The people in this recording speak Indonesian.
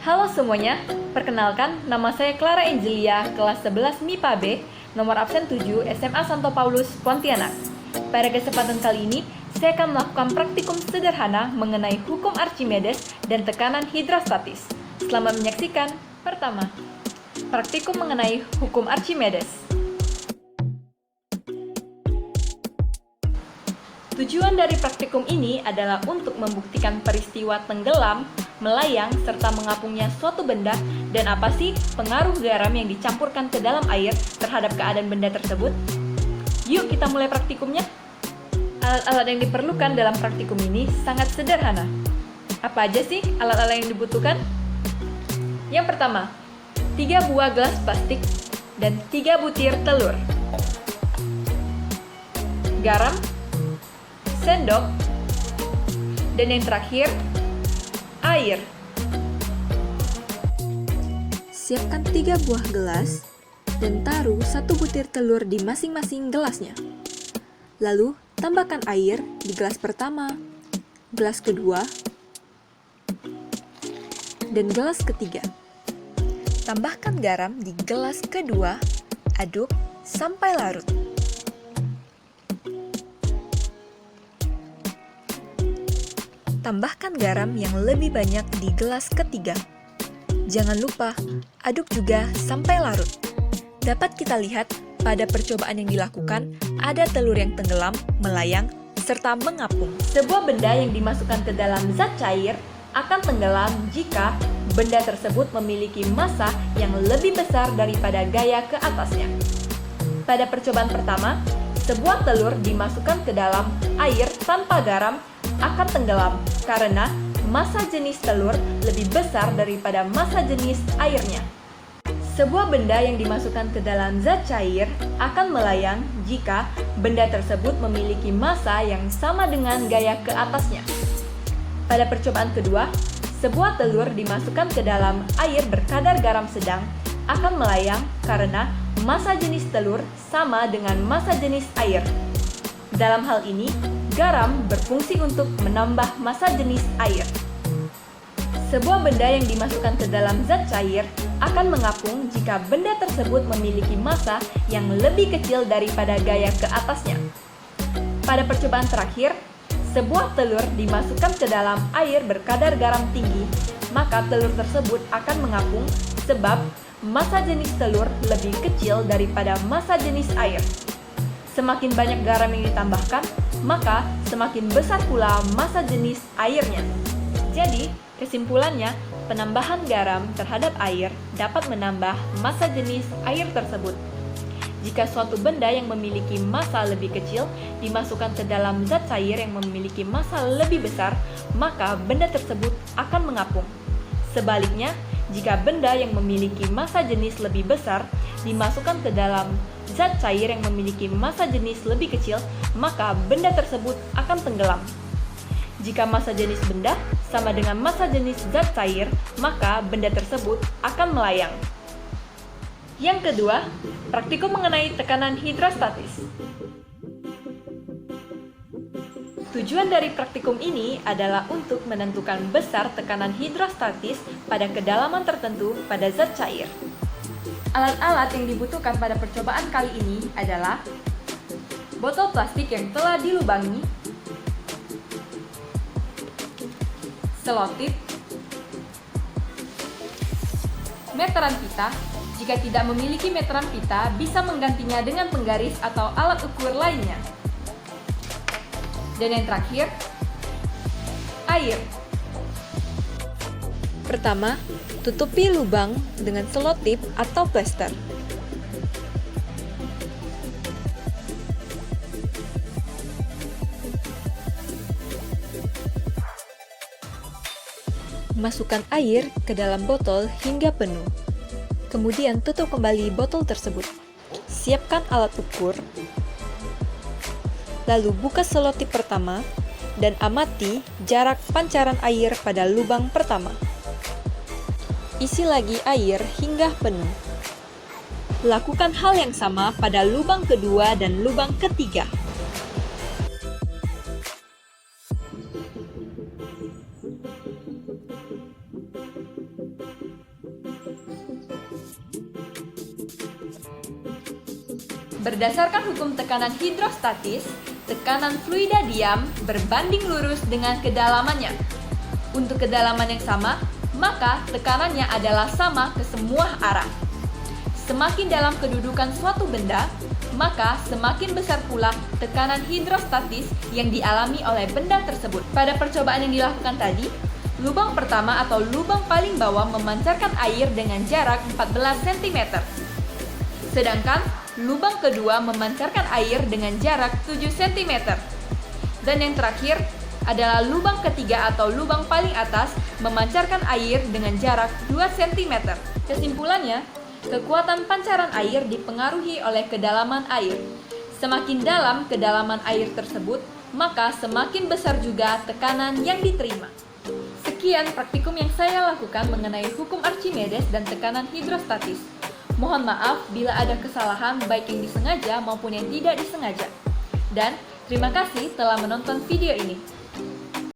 Halo semuanya, perkenalkan nama saya Clara Angelia, kelas 11 MIPA B, nomor absen 7 SMA Santo Paulus, Pontianak. Pada kesempatan kali ini, saya akan melakukan praktikum sederhana mengenai hukum Archimedes dan tekanan hidrostatis. Selamat menyaksikan. Pertama, praktikum mengenai hukum Archimedes. Tujuan dari praktikum ini adalah untuk membuktikan peristiwa tenggelam, melayang, serta mengapungnya suatu benda dan apa sih pengaruh garam yang dicampurkan ke dalam air terhadap keadaan benda tersebut. Yuk kita mulai praktikumnya. Alat-alat yang diperlukan dalam praktikum ini sangat sederhana. Apa aja sih alat-alat yang dibutuhkan? Yang pertama, 3 buah gelas plastik dan 3 butir telur. Garam, sendok, dan yang terakhir, air. Siapkan 3 buah gelas dan taruh 1 butir telur di masing-masing gelasnya. Lalu, tambahkan air di gelas pertama, gelas kedua, dan gelas ketiga. Tambahkan garam di gelas kedua, aduk sampai larut. Tambahkan garam yang lebih banyak di gelas ketiga. Jangan lupa, aduk juga sampai larut. Dapat kita lihat pada percobaan yang dilakukan, ada telur yang tenggelam, melayang, serta mengapung. Sebuah benda yang dimasukkan ke dalam zat cair akan tenggelam jika benda tersebut memiliki massa yang lebih besar daripada gaya ke atasnya. Pada percobaan pertama, sebuah telur dimasukkan ke dalam air tanpa garam akan tenggelam karena massa jenis telur lebih besar daripada massa jenis airnya. Sebuah benda yang dimasukkan ke dalam zat cair akan melayang jika benda tersebut memiliki massa yang sama dengan gaya ke atasnya. Pada percobaan kedua, sebuah telur dimasukkan ke dalam air berkadar garam sedang akan melayang karena massa jenis telur sama dengan massa jenis air. Dalam hal ini, garam berfungsi untuk menambah massa jenis air. Sebuah benda yang dimasukkan ke dalam zat cair akan mengapung jika benda tersebut memiliki massa yang lebih kecil daripada gaya ke atasnya. Pada percobaan terakhir, sebuah telur dimasukkan ke dalam air berkadar garam tinggi, maka telur tersebut akan mengapung sebab massa jenis telur lebih kecil daripada massa jenis air. Semakin banyak garam yang ditambahkan, maka semakin besar pula massa jenis airnya. Jadi, kesimpulannya, penambahan garam terhadap air dapat menambah massa jenis air tersebut. Jika suatu benda yang memiliki massa lebih kecil dimasukkan ke dalam zat cair yang memiliki massa lebih besar, maka benda tersebut akan mengapung. Sebaliknya, jika benda yang memiliki massa jenis lebih besar dimasukkan ke dalam zat cair yang memiliki massa jenis lebih kecil, maka benda tersebut akan tenggelam. Jika massa jenis benda sama dengan massa jenis zat cair, maka benda tersebut akan melayang. Yang kedua, praktikum mengenai tekanan hidrostatis. Tujuan dari praktikum ini adalah untuk menentukan besar tekanan hidrostatis pada kedalaman tertentu pada zat cair. Alat-alat yang dibutuhkan pada percobaan kali ini adalah botol plastik yang telah dilubangi, selotip, meteran pita. Jika tidak memiliki meteran pita, bisa menggantinya dengan penggaris atau alat ukur lainnya. Dan yang terakhir, air. Pertama, tutupi lubang dengan selotip atau plester. Masukkan air ke dalam botol hingga penuh. Kemudian tutup kembali botol tersebut. Siapkan alat ukur. Lalu buka selotip pertama dan amati jarak pancaran air pada lubang pertama. Isi lagi air hingga penuh. Lakukan hal yang sama pada lubang kedua dan lubang ketiga. Berdasarkan hukum tekanan hidrostatis, tekanan fluida diam berbanding lurus dengan kedalamannya. Untuk kedalaman yang sama, maka tekanannya adalah sama ke semua arah. Semakin dalam kedudukan suatu benda, maka semakin besar pula tekanan hidrostatis yang dialami oleh benda tersebut. Pada percobaan yang dilakukan tadi, lubang pertama atau lubang paling bawah memancarkan air dengan jarak 14 cm. Sedangkan lubang kedua memancarkan air dengan jarak 7 cm. Dan yang terakhir adalah lubang ketiga atau lubang paling atas memancarkan air dengan jarak 2 cm. Kesimpulannya, kekuatan pancaran air dipengaruhi oleh kedalaman air. Semakin dalam kedalaman air tersebut, maka semakin besar juga tekanan yang diterima. Sekian praktikum yang saya lakukan mengenai hukum Archimedes dan tekanan hidrostatis. Mohon maaf bila ada kesalahan baik yang disengaja maupun yang tidak disengaja. Dan terima kasih telah menonton video ini.